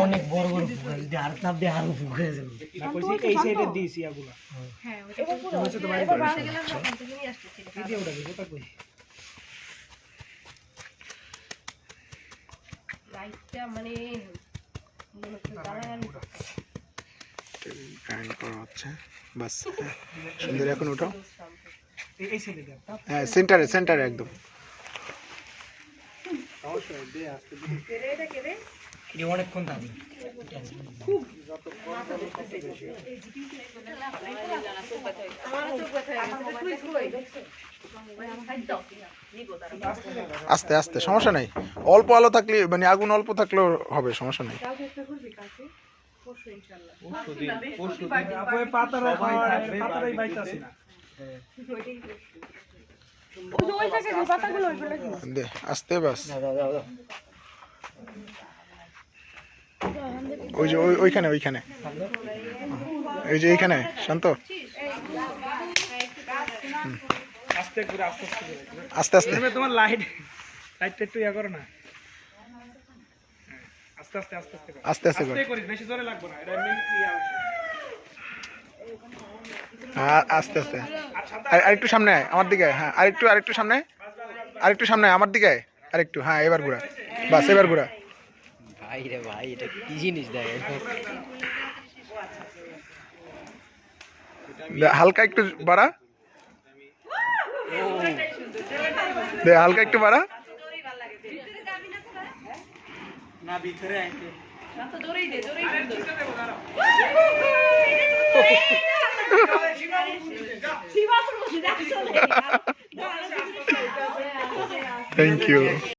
অনেক বড় বড় ফুক আছে, আর চাপ দিয়ে আরো ফুক হয়ে যাবে। এই সাইডে দিয়েছি এগুলা। হ্যাঁ ওটা তো বাইরে বাসে গেলাম তখন থেকে নিয়ে আসতেছি। ভিডিও ওটা দেখো তাকই। লাইটটা মানে গান করা হচ্ছে বাস। সুন্দর, এখন উঠাও। এই সাইডে দাও। হ্যাঁ, সেন্টারে একদম। অবশ্যই দে আসতে দিই। এটা কেরে? এটা অনেকক্ষণ দাবি। খুব যত কথা দেখতেছে এই জিপিটা আমার চোখ ব্যথা হয়ে গেছে। আস্তে আস্তে, সমস্যা নাই। অল্প আলো থাকলে মানে আগুন অল্প থাকলেও হবে, সমস্যা নাই। আস্তে বাস। ওই যে ওইখানে এই যে এইখানে শান্ত। আস্তে করে আস্তে আস্তে তোমার লাইটটা একটু ইয়া করো না। আস্তে আস্তে করিস, বেশি জোরে লাগবে না। এটা এমনি ইয়া হ্যাঁ, আস্তে আস্তে। আরেকটু সামনে আয় আমার দিকে। হ্যাঁ, আরেকটু সামনে আমার দিকে আয়। আরেকটু, হ্যাঁ এবার ঘুরা। বাস, এবার ঘুরা। ভাই রে ভাই, এটা কি জিনিস দেখেন। হালকা একটু বাড়া দে, হালকা একটু বাড়া। না ভিতরে আইতে না তো দৌড়াই দে থ্যাংক ইউ।